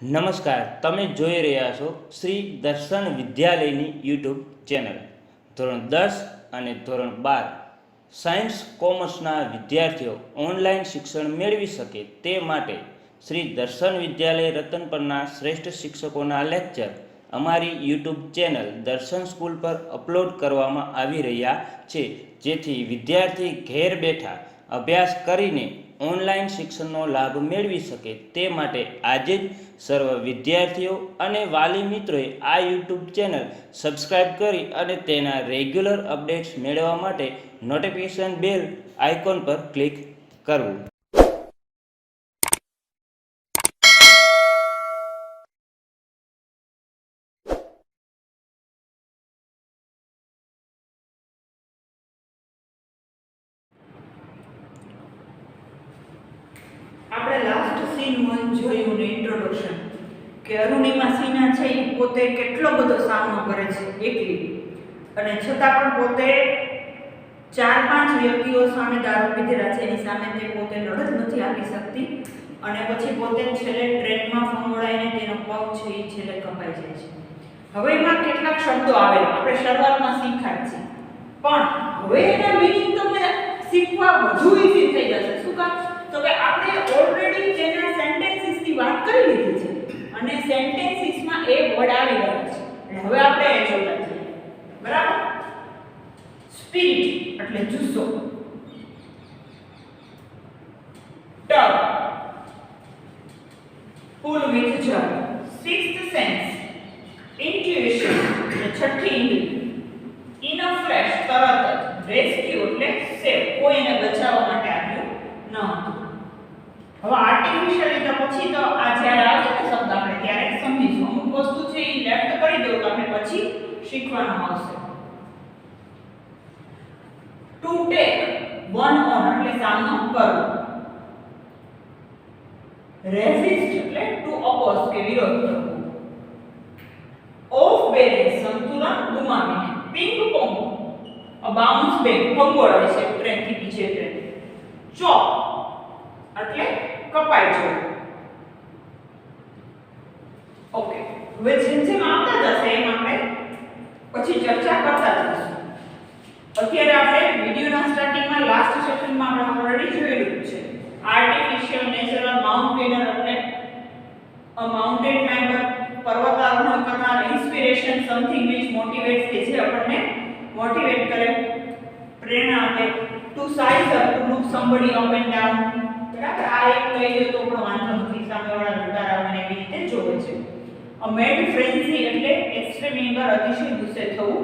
નમસ્કાર, તમે જોઈ રહ્યા છો શ્રી દર્શન વિદ્યાલયની યુટ્યુબ ચેનલ. ધોરણ 10 અને ધોરણ 12 સાયન્સ કોમર્સના વિદ્યાર્થીઓ ઓનલાઈન શિક્ષણ મેળવી શકે તે માટે શ્રી દર્શન વિદ્યાલય રતનપરના શ્રેષ્ઠ શિક્ષકોના લેક્ચર અમારી યુટ્યુબ ચેનલ દર્શન સ્કૂલ પર અપલોડ કરવામાં આવી રહ્યા છે, જેથી વિદ્યાર્થી ઘેર બેઠા અભ્યાસ કરીને ઓનલાઈન શિક્ષણનો લાભ મેળવી શકે તે માટે આજે જ સર્વ વિદ્યાર્થીઓ અને વાલી મિત્રોએ આ યુટ્યુબ ચેનલ સબસ્ક્રાઈબ કરી અને તેના રેગ્યુલર અપડેટ્સ મેળવવા માટે નોટિફિકેશન બેલ આઇકોન પર ક્લિક કરવું. આપણે લાસ્ટ સીન 1 જોયું ને ઇન્ટ્રોડક્શન કે અરુણિમા સિન્હા છે એ પોતે કેટલો બધો સામનો કરે છે એકલી, અને છતાં પણ પોતે 4-5 વ્યક્તિઓ સામે દારૂ પીધેલા છે એની સામે તે પોતે લડત નથી આપી શકતી, અને પછી પોતે છેલ્લે ટ્રેનમાં ફંગોળાઈને તેનો પગ છે એ છેલ્લે કપાઈ જાય છે. હવે એમાં કેટલાક શબ્દો આવેલા આપણે શરૂઆતમાં શીખ્યા છે, પણ હવે એના મીનિંગ તમને શીખવા વધુ ઈઝી થઈ જશે. શું કામ? તો કે આપણે ઓલરેડી તેના સેન્ટેન્સીસ ની વાત કરી લીધી છે અને સેન્ટેન્સીસ માં એ વર્ડ આવી ગયા છે, એટલે હવે આપણે એ જોતા છીએ. બરાબર? સ્પિરિટ એટલે જુસ્સો, ટગ પુલ વિથ જર, સિક્સ્થ સેન્સ ઇન્ટ્યુઇશન એટલે છઠ્ઠી ઇન્દ્રિય, ઇન અ ફ્લેશ તરત જ, રેસ્ક્યુ એટલે સેવ કોઈને બચાવવા માટે આવ્યું ન હતું. હવે આર્ટિફિશિયલ તો પછી તો આ જ્યારે આવશે ને શબ્દ આપણે ત્યારે સમજીશું. અમુક વસ્તુ છે એ લેફ્ટ કરી દો તો આપણે પછી શીખવાનું આવશે. ટુ ટેક વન ઓન એટલે સામનો કરવો, રેઝિસ્ટ એટલે ટુ ઓપોઝ કે વિરોધ કરવો, ઓફ બેલેન્સ સંતુલન ગુમાવીને, પિંગ પોંગ અ બાઉન્સ બેક ફંગોળાય છે ટ્રેનથી બીજે ટ્રેન, ચોપ એટલે કપાઈ જવું. ઓકે, હવે જેમ જેમ આવતા જશે એમ આપણે પછી ચર્ચા કરતા જઈશું. અત્યારે આપણે વિડિયોના સ્ટાર્ટિંગમાં લાસ્ટ સેશનમાં આપણે ઓલરેડી જોયેલું છે આર્ટિફિશિયલ નેચરલ માઉન્ટેનર એટલે અ માઉન્ટેન ક્લાઇમ્બર, પર્વતારોહણ કરનાર, ઇન્સ્પિરેશન સમથિંગ વિચ મોટિવેટ્સ કે જે આપણને મોટિવેટ કરે, પ્રેરણા આપે, two size up to look somebody up and down. બરાબર? આ એક કહી દો તો પણ વાંધો નથી, સામેવાળા લટારાવાને એવી રીતે જોવે છે. અ મેડ ફ્રેન્સી એટલે એક્સ્ટ્રીમ એંગર, અતિશય ગુસ્સે થવું.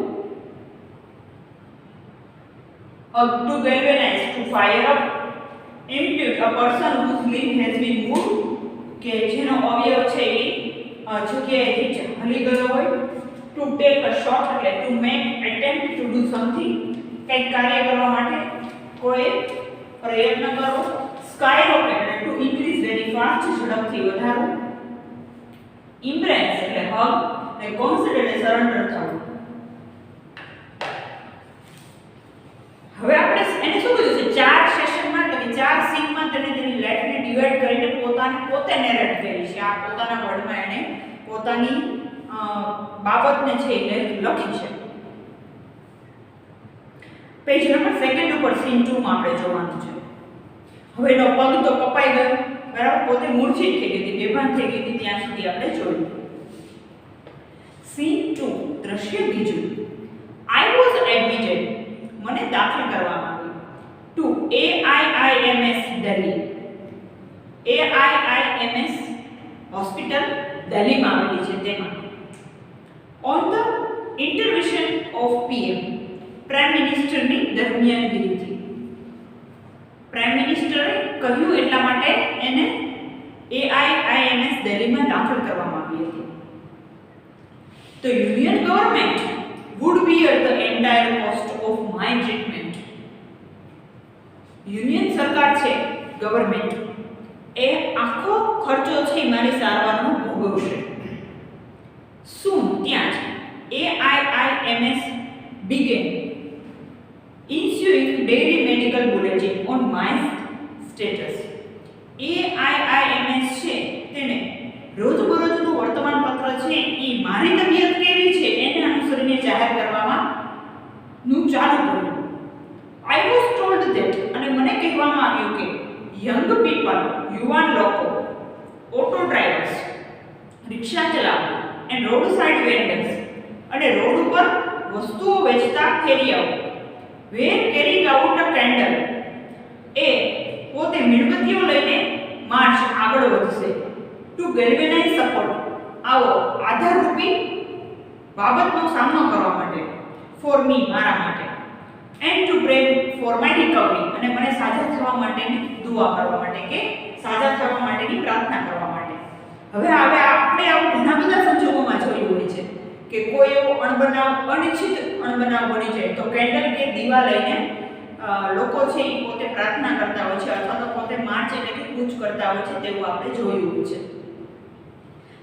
To galvanize, to fire up. Impute, a person whose limb has been moved, કે જેનો અવયવ છે એ જગ્યાએથી હલી ગયો હોય. To take a shot એટલે to make attempt to do something, કંઈક કાર્ય કરવા માટે કોઈ પ્રયત્ન કરવો. Skyrocket એટલે to increase very fast, ઝડપથી વધારવું. Embrace એટલે hug, અને concede એટલે સરેન્ડર થવું. હવે આપણે એને શું કીધું છે, 4 સેશનમાં એટલે કે 4 સીનમાં તેને તેની લાઈફને ડિવાઈડ કરીને પોતે નેરેટ કરી છે. આ પોતાના વર્ડમાં એને પોતાની બાબતને છે એ લખી છે. પેજ નંબર 2 ઉપર સીન 2 માં આપણે જોવાનું છે. હવે એનો પગ તો કપાઈ ગયો, બરાબર? પોતે મૂર્છિત થઈ ગઈ હતી, બેભાન થઈ ગઈ હતી, ત્યાં સુધી આપણે જોયું. સીન 2 દ્રશ્ય બીજું. આઈ વોઝ એડમિટેડ, મને દાખલ કરવામાં આવી, to AIIMS Delhi. AIIMS hospital દિલ્હીમાં આવેલી છે તેમાં. On the intervention of PM, prime મિનિસ્ટરની દરમિયાનગીરીથી. પ્રાઇમ મિનિસ્ટરે કહ્યું એટલા માટે એને AIIMS દિલ્હીમાં દાખલ કરવામાં આવી હતી. તો union government would bear the entire cost of my treatment. Union સરકાર છે, ગવર્મેન્ટ, એ આખો ખર્ચો છે મારી સારવારનો ભોગવશે. શું ત્યાં જ AIIMS began issuing daily medical bulletin on my status. AIIMS છે તેને રોજબરોજ મારી તબિયત કેવી છે એને અનુસરીને જાહેર કરવામાં નું ચાલુ કર્યું. I was told that અને મને કહેવામાં આવ્યું કે યંગ પીપલ, યુવાન લોકો, ઓટો ડ્રાઈવર્સ, રિક્ષા ચલાવવા એન્ડ રોડ સાઇડ વેન્ડર્સ અને રોડ ઉપર વસ્તુઓ વેચતા ફેરિયાઓ વેર કેરિંગ આઉટ અ કેન્ડલ એ પોતે મીણબત્તીઓ લઈને માર્ચ આગળ વધશે ટુ ગેલ્વેનાઇઝ સપોર્ટ આવો આધારરૂપી બાબતનો સામનો કરવા માટે ફોર મી મારા માટે and two pre for my recovery અને મને સાજા થવા માટેની દુઆ કરવા માટે કે સાજા થવા માટેની પ્રાર્થના કરવા માટે. હવે આપણે આવું ઘણા બધા સંજોગોમાં જોયું હોય છે કે કોઈ એવો અનિચ્છિત અણબનાવ બની જાય તો કેન્ડલ કે દીવા લઈને લોકો છે એ પોતે પ્રાર્થના કરતા હોય છે અથવા તો પોતે માર્ચ એટલે કે કૂચ કરતા હોય છે તેવું આપણે જોયું હોય છે.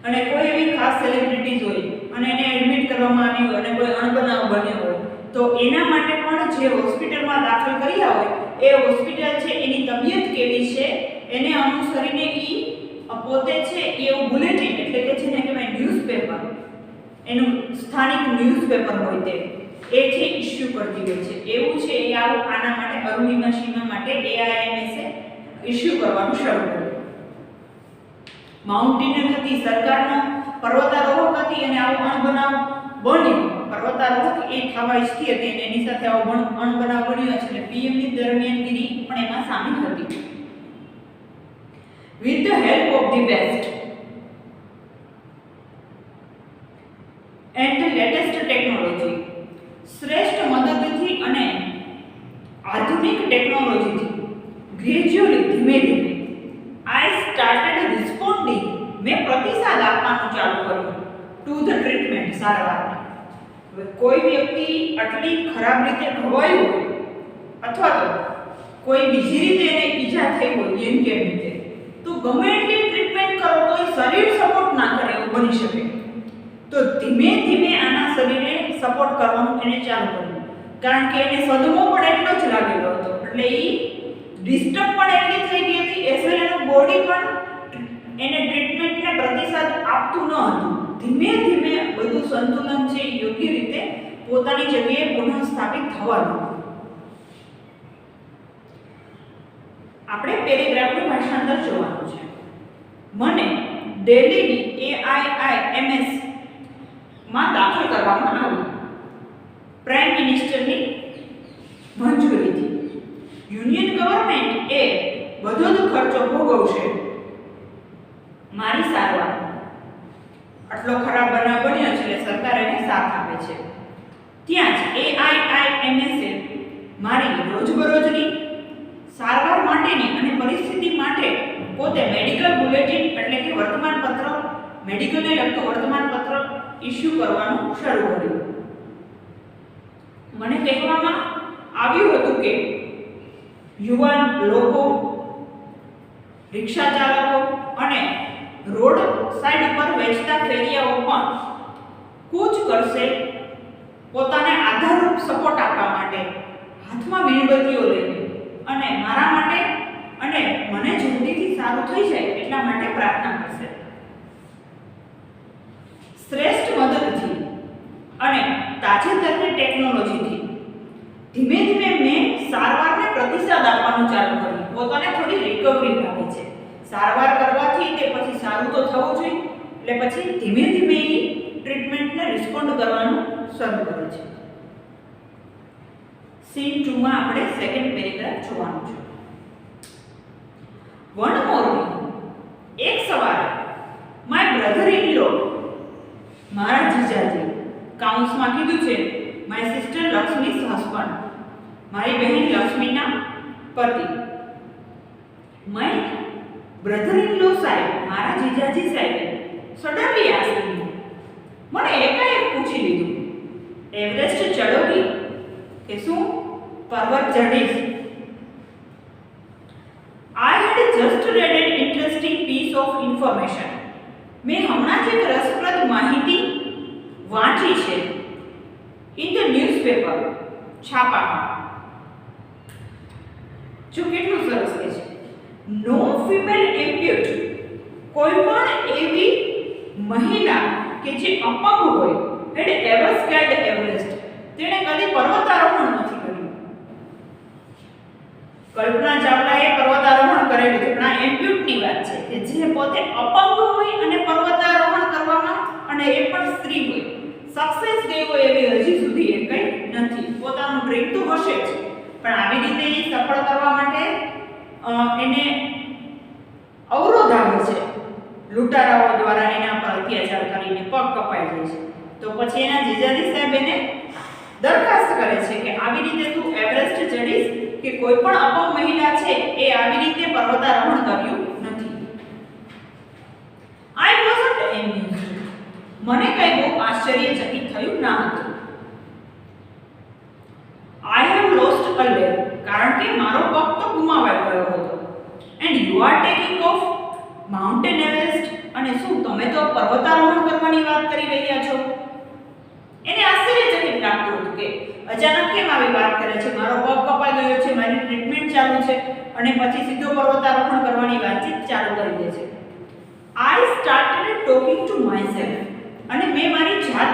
અને કોઈ એવી ખાસ સેલિબ્રિટીઝ હોય અને એને એડમિટ કરવામાં આવી હોય અને કોઈ અણબનાવ બન્યો હોય તો એના માટે પણ જે હોસ્પિટલમાં દાખલ કર્યા હોય એ હોસ્પિટલ છે એની તબિયત કેવી છે એને અનુસરીને પોતે છે એવું બુલેટિન એટલે કે જેને કહેવાય ન્યૂઝપેપર, એનું સ્થાનિક ન્યૂઝપેપર હોય તે એ છે ઇશ્યુ કરતી હોય છે. એવું છે એ આના માટે અરુણિમા સીમા માટે AIMS એ ઇશ્યુ કરવાનું શરૂ કર્યું. માઉન્ટેનર હતી, સરકારનો પર્વતારોહક હતી અને આવો અણબનાવ બન્યો. પર્વતારોહક એ થવા ઈચ્છતી હતી અને એની સાથે આવો અણબનાવ બન્યો છે એટલે PM ની દરમિયાનગીરી પણ એમાં સામેલ હતી. With the help of the best and the latest technology, શ્રેષ્ઠ મદદથી અને આધુનિક ટેકનોલોજીથી ગ્રેજ્યુઅલી ધીમે ધીમે I started responding મેં પ્રતિસાદ આપવાનું ચાલુ કર્યું ટુ ધ ટ્રીટમેન્ટ સારવારને. હવે કોઈ વ્યક્તિ આટલી ખરાબ રીતે ઘવાયું હોય અથવા તો કોઈ બીજી રીતે એને ઈજા થઈ હોય જેમ કે રીતે તો ગમે એટલી ટ્રીટમેન્ટ કરો તો એ શરીર સપોર્ટ ના કરે એવું બની શકે. તો ધીમે ધીમે આના શરીરે સપોર્ટ કરવાનું એને ચાલુ કર્યું કારણ કે એને સદમો પણ એટલો જ લાગેલો હતો એટલે એ ડિસ્ટર્બ પણ એટલી થઈ ગઈ હતી એઝ વેલ એનું બોડી પણ એને ટ્રીટમેન્ટને પ્રતિસાદ આપતું ન હતું. ધીમે ધીમે બધું સંતુલન છે યોગ્ય રીતે પોતાની જગ્યાએ પુનઃસ્થાપિત થવાનું. આપણે પેરેગ્રાફનું ભાષાંતર જોવાનું છે. મને દિલ્હીની AIIMS માં દાખલ કરવામાં આવ્યું પ્રાઇમ મિનિસ્ટરની મંજૂરીથી. યુનિયન ગવર્નમેન્ટ એ બધો જ ખર્ચો ભોગવશે મારી સારવાર. આટલો ખરાબ બનાવ બન્યો છે એટલે સરકાર એને સાથ આપે છે. ત્યાં જ AIIMS એ મારી રોજબરોજની સારવાર માટેની અને પરિસ્થિતિ માટે પોતે મેડિકલ બુલેટિન એટલે કે વર્તમાનપત્ર, મેડિકલને લગતું વર્તમાનપત્ર ઇશ્યુ કરવાનું શરૂ કર્યું. મને કહેવામાં આવ્યું હતું કે યુવાન લોકો, રિક્ષા ચાલકો અને રોડ સાઈડ ઉપર વેચતા ફેરિયાઓ પણ કૂચ કરશે પોતાને આધારરૂપ સપોર્ટ આપવા માટે હાથમાં મીણબત્તીઓ લઈને અને મારા માટે અને મને જલ્દીથી સારું થઈ જાય એટલા માટે પ્રાર્થના કરશે. શ્રેષ્ઠ મદદથી અને તાજેતરની ટેકનોલોજીથી ધીમે ધીમે મેં સારવારને પ્રતિસાદ આપવાનું ચાલુ કર્યું. પોતાને થોડી રિકવરી લાગે છે. સારવાર કરવાથી તે પછી સારું તો થવું જોઈએ એટલે પછી ધીમે ધીમે એ ટ્રીટમેન્ટને રિસ્પોન્ડ કરવાનું શરૂ કરે છે. સીન 2 માં આપણે સેકન્ડ પેરેગ્રાફ જોવાનું છે. વન મોર્નિંગ એક સવારે માય બ્રધર ઇન લો મારા જીજાજી કાઉન્સમાં કીધું છે માય સિસ્ટર લક્ષ્મી's હસબન્ડ મારી બહેન લક્ષ્મીના પતિ. માય બ્રધર ઇન લો સાહેબ મારા જીજાજી સાહેબ સડનલી આસ્ક્ડ મી મને એકાએક પૂછી લીધું એવરેસ્ટ ચડોગી કે શું પર્વત ચઢીશ. I had just read an interesting piece of information. મેં હમણાં જ એક રસપ્રદ માહિતી વાંચી છે in the newspaper છાપામાં. જો કેટલું સરસ છે. No female amputee કોઈ પણ એવી મહિલા કે જે અપંગ હોય had ever scaled Everest, તેણે કદી પર્વતારોહણ નથી કર્યું. કલ્પના ચાવલાએ પર્વતારોહણ કરેલું છે, પણ આ એમ્પ્યુટની વાત છે કે જે પોતે અપંગ હોય અને પર્વતારોહણ કરવામાં, અને એ પણ સ્ત્રી હોય, સક્સેસ ગઈ હોય એવી હજી સુધી એ કંઈ નથી. પોતાનું ડ્રીમ તો હશે જ, પણ આવી રીતે એ સફળ કરવા માટે એને અવરોધ આવે છે. લૂંટારાઓ દ્વારા એના પર અત્યાચાર કરીને પગ કપાઈ જાય છે. તો પછી એના જીજાજી સાહેબ એને દરખાસ્ત કરે છે કે આવી રીતે તું એવરેસ્ટ ચડીશ કે કોઈ પણ અપંગ મહિલા છે એ આવી રીતે પર્વતારોહણ કર્યું નથી. I wasn't amused. મને કઈ બહુ આશ્ચર્યચકિત થયું ના હતું. I have lost a leg, કારણ કે મારો પગ તો ગુમાવાઈ ગયો હતો. And you are taking of mountain Everest, અને શું તમે તો પર્વતારોહણ કરવાની વાત કરી રહ્યા છો? એને આશ્ચર્યચકિત લાગતું હતું કે અચાનક કેમ આવી વાત કરે છે, મારો પગ કપાઈ ગયો છે, મારી ટ્રીટમેન્ટ ચાલુ છે, અને પછી સીધો પર્વતારોહણ કરવાની વાતચીત ચાલુ કરી દે છે. I started talking to myself, અને મેં મારી જાત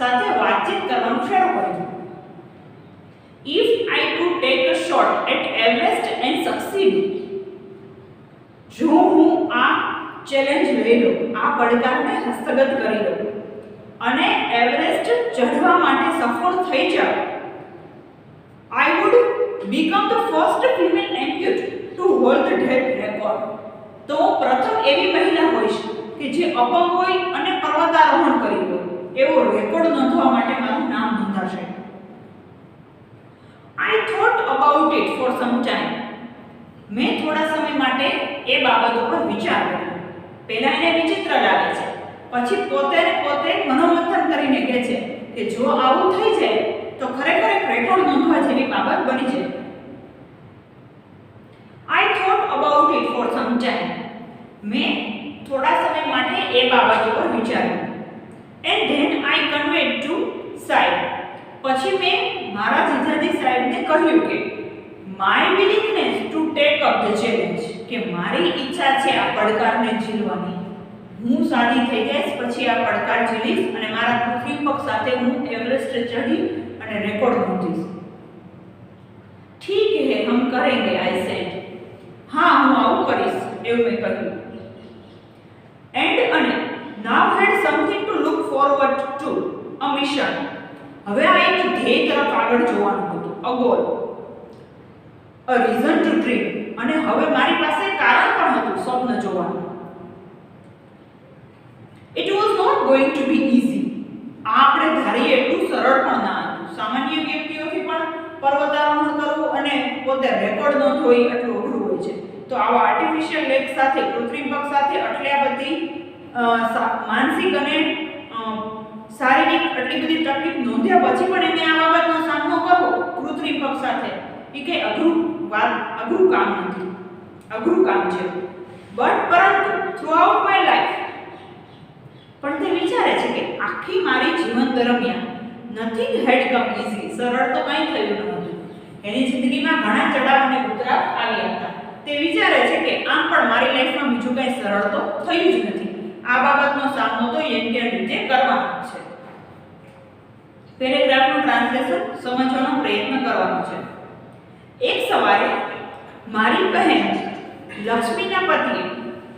સાથે વાતચીત કરવાનું શરૂ કર્યું. If I could take a shot at Everest and succeed, જો હું આ ચેલેન્જ લઈ લઉં, આ પડકારને હસ્તગત કરી લઉં અને એવરેસ્ટ ચઢવા માટે સફળ થઈ જાઉં, I would become the first female amputee to hold the that record. તો પ્રથમ એવી મહિલા હોઈશ કે જે અપંગ હોય અને પર્વતારોહણ કરી હોય એવો રેકોર્ડ નોંધવા માટે મારું નામ નોંધાશે. I thought about it for some time. મેં થોડા સમય માટે એ બાબત ઉપર વિચાર કર્યો. પહેલા એને વિચિત્ર લાગે છે, પછી પોતે મનોમંથન કરીને કહે છે કે જો આવું થઈ જાય તો ખરેખર એક રેકોર્ડ નોંધવા જેવી બાબત બની જાય. આઈ thought about it for some time. મેં થોડા સમય માટે એ બાબત ઉપર વિચાર્યું. એન્ડ ધેન આઈ કન્વેડ ટુ સાહેબ. પછી મેં મારા જીજાજી સાહેબને કહ્યું કે my willingness to take up the challenge, કે મારી ઈચ્છા છે આ પડકારને ઝીલવાની. હું સાદી થઈ જઈશ પછી આ પડકાર ઝીલીશ અને મારા કૃત્રિમ પગ સાથે હું એવરેસ્ટ ચઢી અને રેકોર્ડ નોંધીશ. ઠીક હે, હમ કરેંગે, આઈ સેડ. હા, હું આવું કરીશ, એવું મેં કહ્યું. એન્ડ અને now had something to look forward to, a mission. હવે આ એક ધ્યેય તરફ આગળ જોવાનું હતું, a goal, a reason to dream. અને હવે મારી પાસે કારણ પણ હતું સ્વપ્ન જોવાનું. It was not going to be easy. આ આપણે ધારીએ એટલું સરળ પણ ના હતું. સામાન્ય વ્યક્તિઓથી પણ પર્વતારોહણ કરવું અને પોતે રેકોર્ડ નોંધવો એટલું અઘરું હોય છે. તો આવા આર્ટિફિશિયલ લેગ સાથે, કૃત્રિમ પગ સાથે આટલી બધી માનસિક અને શારીરિક આટલી બધી તકલીફ નોંધ્યા પછી પણ એને આ બાબતનો સામનો કરવો કૃત્રિમ પગ સાથે, એ કંઈ અઘરું કામ નથી, અઘરું કામ છે. પરંતુ થ્રુઆઉટ માય લાઈફ, પણ તે વિચારે છે કે આખી મારી જીવન દરમિયાન નથિંગ હેડ કમ ઈઝી. સરળ તો કંઈ થયું ન હતું. એની જિંદગીમાં ઘણા ચડાવ અને ઉતરાવ આવ્યા હતા. તે વિચારે છે કે આમ પણ મારી લાઈફમાં બીજું કંઈ સરળ તો થયું જ નથી. આ બાબતનો સામનો તો યોગ્ય રીતે કરવાનો છે. પેરેગ્રાફનું ટ્રાન્સલેશન સમજવાનો પ્રયત્ન કરવાનો છે. એક સવારે મારી બહેન લક્ષ્મીના પતિએ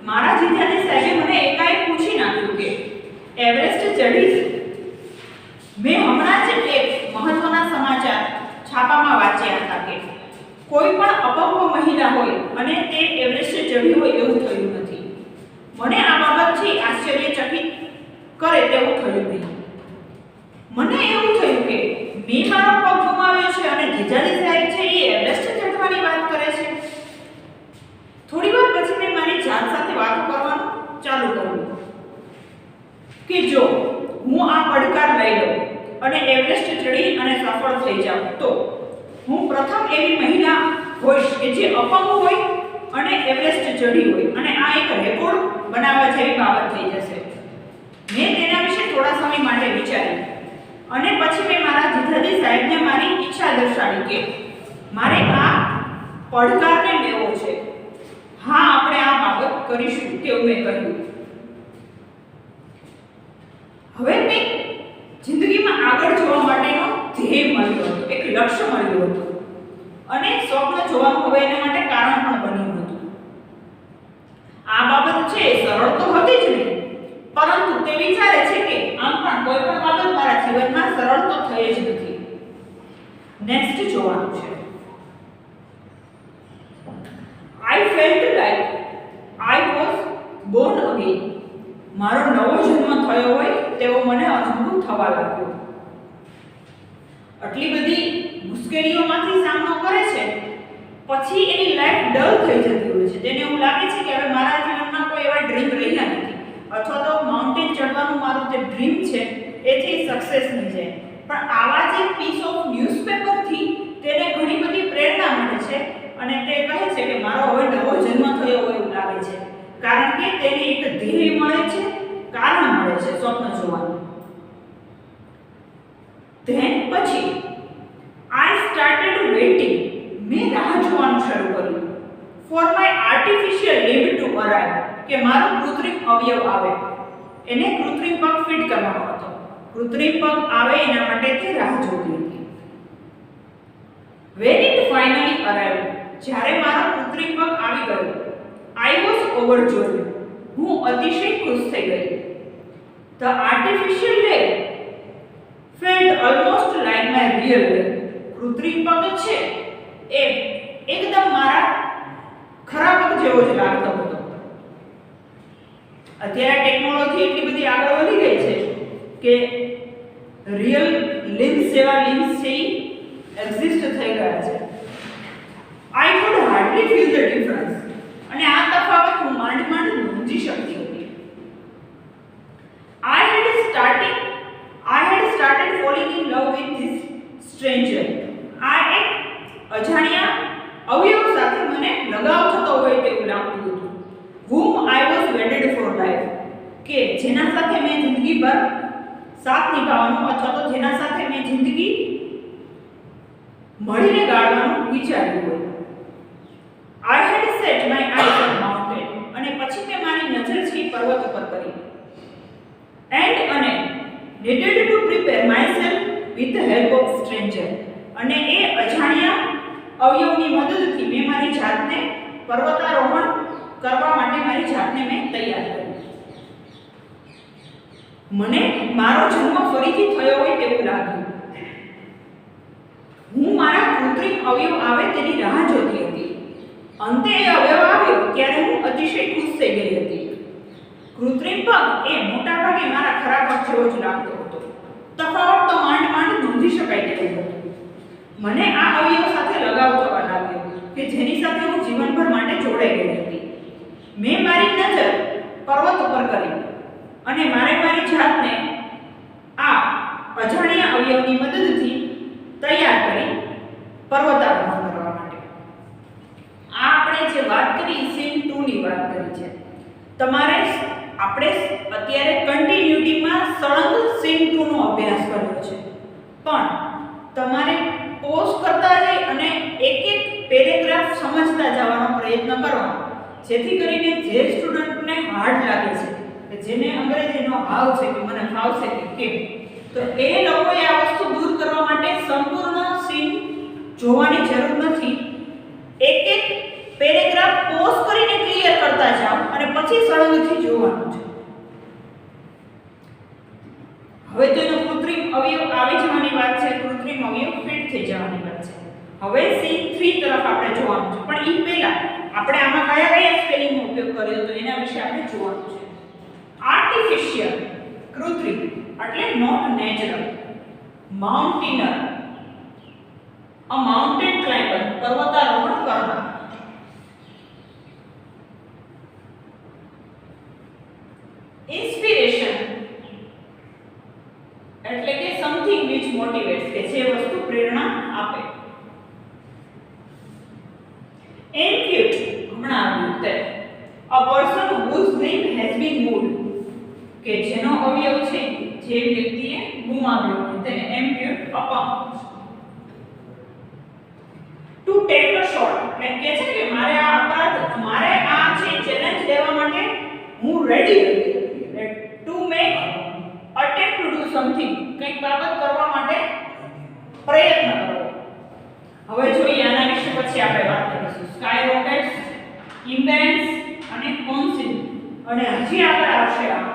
મારા જીજાજી સાહેબે મને એકાએક પૂછી નાખ્યું કે એવરેસ્ટ ચઢી. મેં હમણાં જ એક મહત્વના સમાચાર છાપામાં વાંચ્યા હતા કે કોઈ પણ અપંગ મહિલા હોય અને તે એવરેસ્ટ ચઢી હોય એવું થયું નથી. મને આ બાબતથી આશ્ચર્યચકિત કરે તેવું થયું નહીં. મને એવું થયું કે મેં મારો પગ ગુમાવ્યો છે અને જીજાજી સાહેબ છે એ એવરેસ્ટ ચઢવાની વાત કરે છે. થોડી વાર પછી મેં મારી જાત સાથે વાતો કરવાનું ચાલુ કર્યું કે જો હું આ પડકાર લઈ લઉં અને એવરેસ્ટ ચડી અને સફળ થઈ જાઉં તો હું પ્રથમ એવી મહિલા હોઈશ કે જે અપંગ હોય અને એવરેસ્ટ ચડી હોય, અને આ એક રેકોર્ડ બનાવવા જેવી બાબત થઈ જશે. મેં તેના વિશે થોડા સમય માટે વિચાર્યું અને પછી મેં મારા જીજાજી સાહેબને મારી ઈચ્છા દર્શાવી કે મારે આ પડકારને લેવો છે. હા, આપણે આ બાબત કરીશું તેવું મેં કહ્યું. હવે કંઈક જિંદગીમાં આગળ જવા માટેનો ધ્યેય મળ્યો હતો, એક લક્ષ્ય મળ્યું હતું અને સ્વપ્ન જોવાનું હવે એના માટે કારણ પણ બન્યું હતું. આ બાબત છે સરળ તો હતી જ નહીં, પરંતુ તે વિચારે છે કે આમ પણ કોઈ પણ બાબત મારા જીવનમાં સરળ તો થઈ જ નથી. નેક્સ્ટ જોવાનું છે. I felt like I was born again. મારો નવો જન્મ થયો હોય તેવો મને અનુભવ થવા લાગ્યો. આટલી બધી મુશ્કેલીઓમાંથી સામનો કરે છે, પછી એની લાઈફ ડલ થઈ જતી હોય છે. તેને એવું લાગે છે કે હવે મારા જીવનમાં કોઈ એવા ડ્રીમ રહ્યા નથી, અથવા તો માઉન્ટેન ચડવાનું મારું જે ડ્રીમ છે એથી સક્સેસ નહીં જાય. પણ આવા જ એક પીસ ઓફ ન્યૂઝપેપરથી તેને ઘણી બધી પ્રેરણા મળે છે અને તે કહે છે કે મારો હવે નવો જન્મ થયો હોય એવું લાગે છે, કારણ કે તેને એક ધ્યેય મળે છે, કારણ મળે છે સ્વપ્ન જોવાનું. ધેન પછી આઈ સ્ટાર્ટેડ વેઇટિંગ. મેં રાહ જોવાનું શરૂ કર્યું for my artificial limb to arrive, કે મારો કૃત્રિમ અવયવ આવે. એને કૃત્રિમ પગ ફિટ કરવાનો હતો. કૃત્રિમ પગ આવે એના માટે તે રાહ જોતી હતી. When it finally arrived, જ્યારે મારો કૃત્રિમ પગ આવી ગયો, I was overjoyed. હું અતિશય ખુશ થઈ ગઈ. The artificial leg felt almost like my real leg. કૃત્રિમ પગ છે એ એકદમ મારા ખરા પગ જેવો જ લાગતો હતો. અત્યારે ટેકનોલોજી એટલી બધી આગળ વધી ગઈ છે કે રિયલ લિમ્સ જેવા લિમ્સ છે એક્ઝિસ્ટ થઈ ગયા છે. I could hardly feel the difference. અને આ તફાવત હું માંડ સમજી શકતી હતી. I had started falling in love with this stranger. આ એક અજાણ્યા અવયવ સાથે મને લગાવ થતો હોય તેવું લાગતું હતું. Whom I was wedded for life. કે જેના સાથે મેં જિંદગીભર સાથ નિભાવવાનો અથવા તો જેના સાથે મેં જિંદગી મળીને ગાળવાનું વિચાર્યું હોય. I had set my eyes on mountain. અને પછી મેં મારી નજર છે પર્વત ઉપર કરી. And needed to prepare myself with the help of stranger. અને એ અજાણ્યા અવયવની મદદથી મેં મારી જાતને પર્વતારોહણ કરવા માટે મારી જાતને મેં તૈયાર કરી. મને મારો જન્મ ફરીથી થયો હોય તેવું લાગ્યું. હું મારા કૃત્રિમ અવયવ આવે તેની રાહ જોતી હતી. અંતે એ અવયવ આવ્યો ત્યારે હું અતિશય ખુશ થઈ ગઈ હતી. કૃત્રિમ પગ એ મોટા ભાગે મારા ખરા પગ જેવો જ લાગતો હતો. તફાવત તો માંડ નોંધી શકાય તેવું હતું. મને આ અવયવ સાથે લગાવ થવા લાગ્યો કે જેની સાથે હું જીવનભર માટે જોડાઈ ગઈ હતી. મેં મારી નજર પર્વત ઉપર કરી અને મારી જાતને આ અજાણ્યા અવયવની મદદથી તૈયાર કરી પર્વતારોહણ કરવા માટે. આ આપણે જે વાત કરી સીન 2 ની વાત કરી છે. તમારે આપણે અત્યારે કન્ટિન્યુટીમાં સળંગ સીન 2 નો અભ્યાસ કર્યો છે, પણ તમારે પોઝ કરતા જઈ અને એક પેરેગ્રાફ સમજતા જવાનો પ્રયત્ન કરવાનો, જેથી કરીને જે સ્ટુડન્ટને હાર્ડ લાગે છે કે જેને અંગ્રેજીનો ભાવ છે કે મને ફાવશે કે કેમ, તો એ લોકોએ આ વસ્તુ દૂર કરવા માટે સંપૂર્ણ સીન જોવાની જરૂર નથી. એક પેરેગ્રાફ પોઝ કરીને ક્લિયર કરતા જાઓ અને પછી સળંગથી જોવાનું છે. હવે તો એનો કૃત્રિમ અવયવ આવી જવાની વાત છે, કૃત્રિમ અવયવ ફિટ થઈ જવાની વાત છે. હવે સીન 3 તરફ આપણે જોવાનું છે, પણ એ પહેલા આપણે આમાં કયા સ્પેલિંગનો ઉપયોગ કર્યો તો એના વિશે આપણે જોવાનું છે. આર્ટિફિશિયલ કૃત્રિમ એટલે નોટ નેચરલ. માઉન્ટેનર અ માઉન્ટેન ક્લાઇમ્બર પર્વતારોહણ કરનાર. ઇન્સ્પિરેશન એટલે કે સમથિંગ which motivates, કે જે વસ્તુ પ્રેરણા આપે. Impute હમણાં આવ્યું તે a person whose limb has been moved, કે જેનો અવયવ છે જે વ્યક્તિએ ગુમાવ્યો હોય તેને impute અપંગ. To take a shot એટલે કે છે કે મારે આ છે ચેલેન્જ લેવા માટે હું રેડી હતી. To make attempt સમથિંગ કંઈક બાબત કરવા માટે પ્રયત્ન કરો. હવે જોઈએ આના વિશે પછી આપણે વાત કરીશું. સ્કાય રોકેટ્સ, ઇમ્બેન્સ અને કોન્સિલ, અને હજી આગળ આવશે આ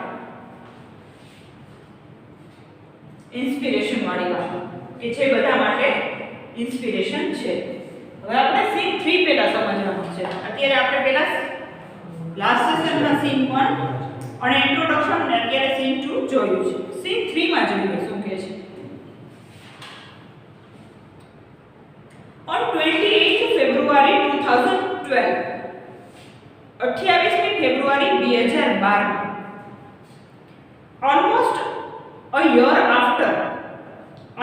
ઇન્સ્પિરેશન વાળી વાત કે જે બધા માટે ઇન્સ્પિરેશન છે. હવે આપણે સીન 3 પહેલા સમજવાનું છે. અત્યારે આપણે પહેલા લાસ્ટ સેશનમાં સીન 1 અને ઇન્ટ્રોડક્શન અને અત્યારે સીન 2 જોયું છે. સીન 3 માં જોઈએ શું કહે છે. On 28th February 2012, 28મી February 2012, almost a year after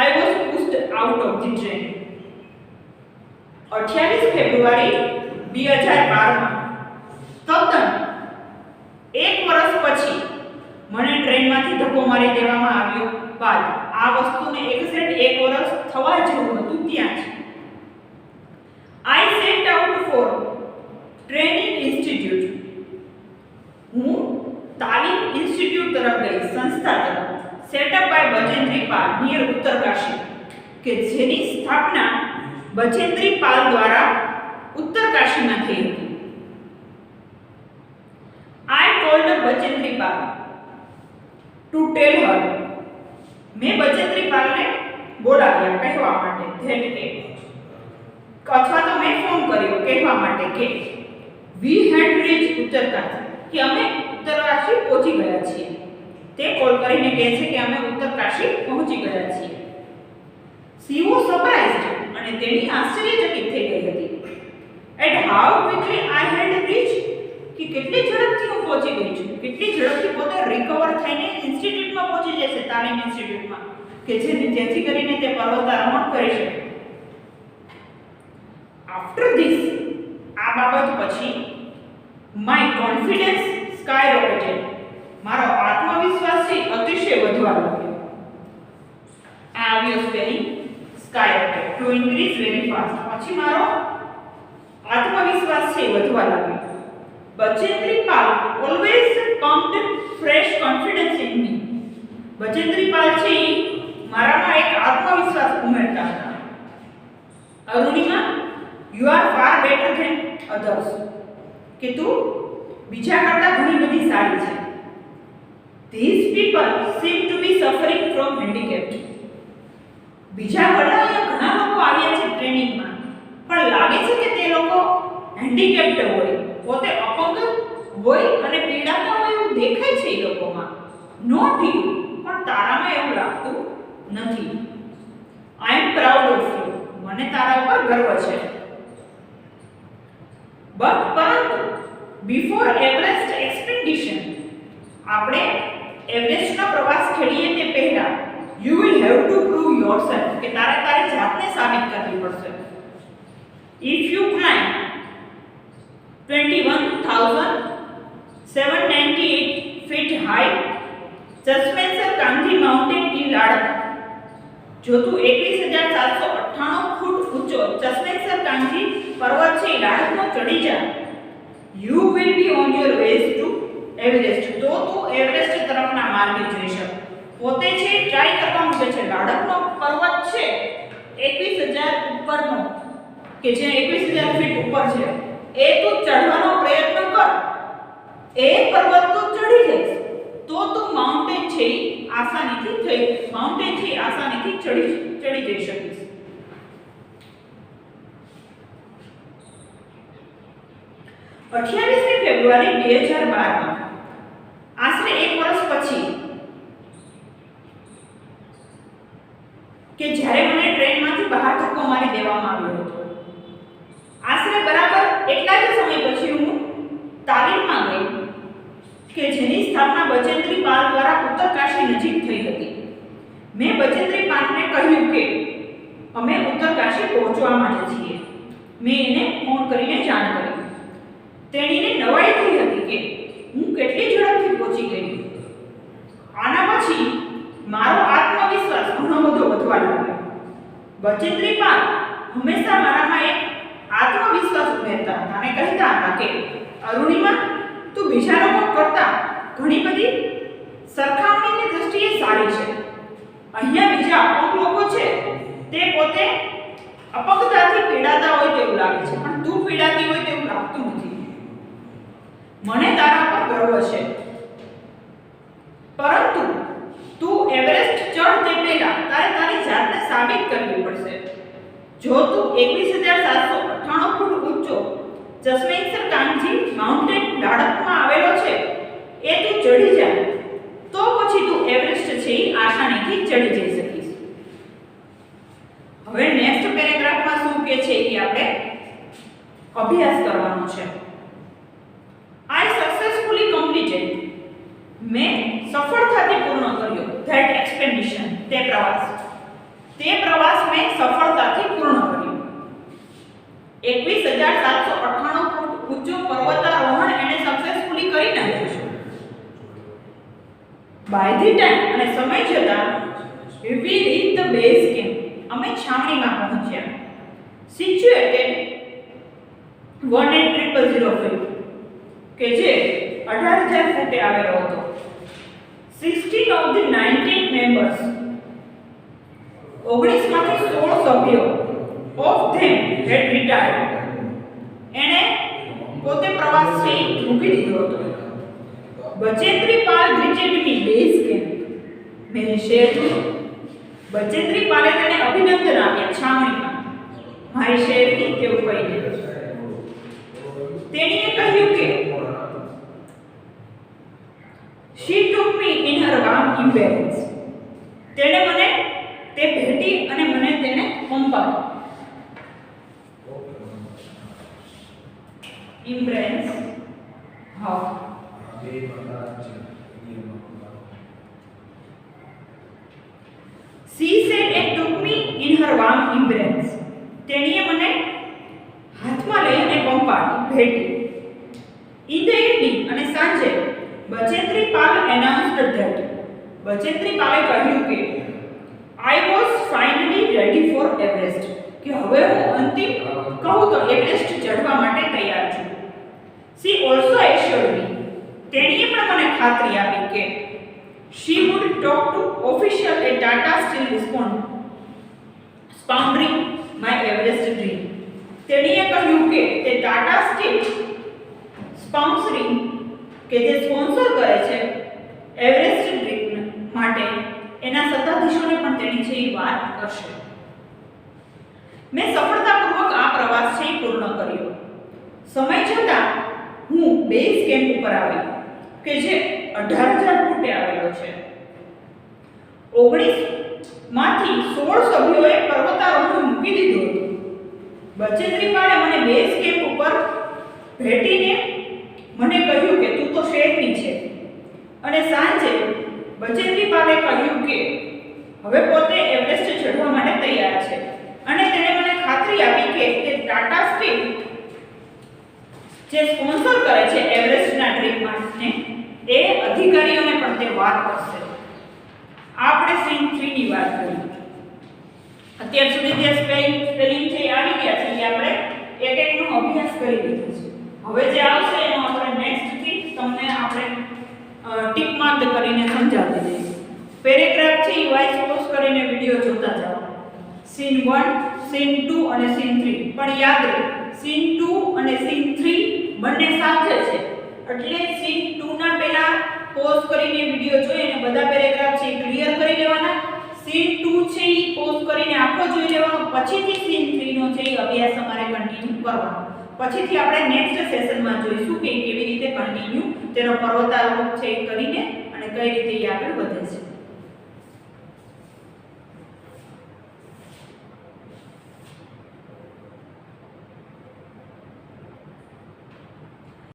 I was pushed out of the train. 28 ફેબ્રુઆરી 2012 તદ્દન એક વર્ષ પછી મને ટ્રેનમાંથી ધક્કો મારી દેવામાં આવ્યો બાદ આ વસ્તુને એક્ઝેક્ટ એક વર્ષ થવા જેવું હતું ત્યાં જ I set out for training institute. હું તાલીમ ઇન્સ્ટિટ્યૂટ તરફ ગઈ, સંસ્થા તરફ. Setup by Bachendri Pal near Uttarkashi, કે જેની સ્થાપના બચેન્દ્રી પાલ દ્વારા ઉત્તરકાશીમાં થઈ હતી. I told Bachendri Pal to tell her. મેં બચેન્દ્રી પાલને બોલાવ્યા કહેવા માટે that અથવા તો મેં ફોન કર્યો કહેવા માટે કે we had reached ઉત્તરકાશી, કે અમે ઉત્તરકાશી પહોંચી ગયા છીએ. તે કોલ કરીને કહે છે કે અમે ઉત્તરકાશી પહોંચી ગયા છીએ. she was surprised, અને તેણી આશ્ચર્યચકિત થઈ ગઈ હતી. and how quickly I had reached, કે કેટલી ઝડપથી હું પહોંચી ગઈ છું, કેટલી ઝડપથી પોતે રિકવર થઈને ઇન્સ્ટિટ્યૂટમાં પહોંચી જશે, તાલીમ ઇન્સ્ટિટ્યૂટમાં, કે જેથી કરીને તે પર્વતારોહણ કરી શકે. After this, આ બાબત પછી my confidence skyrocketed. મારો આત્મવિશ્વાસ છે અતિશય વધવા લાગ્યો. આ આવ્યો spelling skyrocket, to increase very fast. પછી મારો આત્મવિશ્વાસ છે વધવા લાગ્યો. Bachendri Pal always pumped fresh confidence in me. Bachendri Pal છે મારામાં એક આત્મવિશ્વાસ ઉમેરતા હતા. Arunima, you are far better than others, કે તું બીજા કરતા ઘણી બધી સારી છે. These people seem to be suffering from handicap. બીજા બધા અહીંયા ઘણા લોકો આવ્યા છે ટ્રેનિંગમાં, પણ લાગે છે કે તે લોકો હેન્ડીકેપ્ડ હોય, પોતે અપંગ હોય અને પીડાતા હોય એવું દેખાય છે એ લોકોમાં. નોટ યુ, પણ તારામાં એવું લાગતું નથી. I am proud of you. મને તારા ઉપર ગર્વ છે. પરંતુ બિફોર એવરેસ્ટ એક્સપેડિશન, આપણે એવરેસ્ટનો પ્રવાસ ખેડીએ તે પહેલા you will have to prove yourself, કે તારી જાતને સાબિત કરવી પડશે. If you climb 21,798 feet high સસ્પેન્સર કાંધી માઉન્ટેન ઇન લાડક, જો તું 21,798 ફૂટ ઊંચો સસ્પેન્સર કાંધી પર્વત છે લાડકનો ચડી જા, you will be on your ways to Everest, તો તું એવરેસ્ટ તરફના માર્ગે જઈ શક. પોતે છે ટ્રાય કરવાનું કે છે લાડકનો પર્વત છે 21,000 ઉપરનો, કે જે 21,000 ફીટ ઉપર છે, એ તું ચડવાનો પ્રયત્ન કર. એ પર્વત તું ચડી જઈશ તો તું માઉન્ટેન છે આસાનીથી ચડી જઈ શકીશ. અઠ્યાવીસમી ફેબ્રુઆરી 2012 આશરે એક વર્ષ પછી, કે જ્યારે મને ટ્રેનમાંથી બહાર ધક્કો મારી દેવામાં આવ્યો હતો, આશરે બરાબર એટલા જ સમય પછી હું તાલીમમાં ગઈ કે જેની સ્થાપના બચેન્દ્રી પાલ દ્વારા ઉત્તરકાશી નજીક થઈ હતી. મેં બચેન્દ્રી પાલને કહ્યું કે અમે ઉત્તરકાશી પહોંચવામાં જ છીએ. મેં એને ફોન કરીને જાણ કરી. તેણીને નવાઈ થઈ હતી કે હું કેટલી ઝડપથી પહોંચી ગઈ. આના પછી મારો આત્મવિશ્વાસ ઘણો બધો વધવા લાગ્યો. બચેન્દ્રી પાલ હંમેશા મારામાં એક આત્મવિશ્વાસ ઉમેરતા હતા અને કહેતા હતા કે અરુણિમા, તું બીજા લોકો કરતાં ઘણી બધી સરખામણીની દૃષ્ટિએ સારી છે. અહીંયા બીજા અપંગ લોકો છે તે પોતે અપંગતાથી પીડાતા હોય તેવું લાગે છે, પણ તું પીડાતી હોય તેવું લાગતું નથી. મને તારા પર ગર્વ છે, પરંતુ તું એવરેસ્ટ ચઢ તે પહેલા તારે તારી જાતને સાબિત કરવી પડશે. જો તું 21,798 ફૂટ ઊંચો જસવંતસર કાંજી માઉન્ટેન લડાખમાં આવેલો છે એ તું ચડી જાય તો પછી તું એવરેસ્ટ છે એ આસાનીથી ચડી જઈ શકીશ. હવે નેક્સ્ટ પેરેગ્રાફમાં શું કહે છે એ આપણે અભ્યાસ કરવાનો છે. I successfully completed. મેં સફળતાથી પૂર્ણ કર્યો that expedition. તે પ્રવાસ મેં સફળતાથી પૂર્ણ કર્યો. 21,798 ફૂટ ઊંચો પર્વતારોહણ એને સક્સેસફુલી કરી નાખ્યું છે. By the time અને સમય જતાં we reached the base camp. અમે છાવણીમાં પહોંચ્યા. Situated 18,005 કે જે 18,000 ફૂટે આવેલો હતો. 16 of the 19 members 19 માંથી 16 સભ્યો of them had retired. એણે પોતે પ્રવાસ છે મૂકી દીધો હતો. Bachendri Pal greeted me base camp. મેં શેર બચેન્દ્રી પાલે તેને અભિનંદન આપ્યા છાવણીમાં મારી શેરની તેવું કહીને. તેણીએ કહ્યું કે she took me in her warm embrace. તેણે મને તે ભેટી અને મને તેને પંપાવ્યો. embrace હા she said and took me in her warm embrace. તેણીએ મને હાથમાં લઈને પંપાડી ભેટી. in the evening અને સાંજે બચેન્દ્રી પાલ announced that. બચેન્દ્રી પાલે કહ્યું કે I was finally ready for Everest. કે હવે હું અંતિમ કહું તો એવરેસ્ટ ચઢવા માટે તૈયાર છું. she also assured me. તેણીએ પણ મને ખાતરી આપી કે she would talk to official at Tata Steel sponsoring my Everest dream. તેણીએ કહ્યું કે તે ટાટા સ્ટીલ સ્પોન્સરિંગ કે જે સ્પોન્સર કરે છે એવરેસ્ટ ડ્રીમ માટે એના સત્તાધીશોને પણ તેની છે એ વાત કરશે. મેં સફળતાપૂર્વક આ પ્રવાસ છે એ પૂર્ણ કર્યો. સમય જતાં હું બેઝ કેમ્પ ઉપર આવી કે જે 18,000 ફૂટે આવેલો છે. 19 માંથી 16 સભ્યોએ પર્વતારોહણ મૂકી દીધું હતું. બચેન્દ્રી પાલે મને બેઝ કેમ્પ ઉપર ભેટીને મને કહ્યું કે તું તો શેરની છે. અને સાંજે બચેન્દ્રી પાલે કહ્યું કે હવે પોતે એવરેસ્ટ ચઢવા માટે તૈયાર છે. અને તેણે મને ખાતરી આપી કે તે ટાટા સ્ટીલ જે સ્પોન્સર કરે છે એવરેસ્ટના ડ્રીમ માટે એ અધિકારીઓને પણ તે વાત કરશે. આપણે સીન 3 ની વાત કરી. અત્યાર સુધી જે સ્પેલિંગ છે આવી ગયા છે એ આપણે એક એકનો અભ્યાસ કરી લીધો છે. હવે જે આવશે એનો આપણે નેક્સ્ટ થી તમને આપણે ટીક માર્ક કરીને સમજાવી દઈશું. પેરેગ્રાફ છે એ વાઇસ પોઝ કરીને વિડિયો જોતા જાઓ. સીન 1, સીન 2 અને સીન 3. પણ યાદ રહે સીન 2 અને સીન 3 બંને સાથે છે. એટલે સીન 2 ના પહેલા પોઝ કરીને વિડિયો જોઈ અને બધા પેરેગ્રાફ છે ક્લિયર કરી લેવાના. સીન 2 છે એ પોઝ કરીને આખો જોઈ લેવાનો. પછીથી સીન 3 નો છે એ અભ્યાસ તમારે કન્ટિન્યુ કરવાનો. પછીથી આપણે નેક્સ્ટ સેશનમાં જોઈશું કે કેવી રીતે કન્ટિન્યુ તેનો પર્વતારોહણ છે કરીને અને કઈ રીતે એ આગળ વધે છે.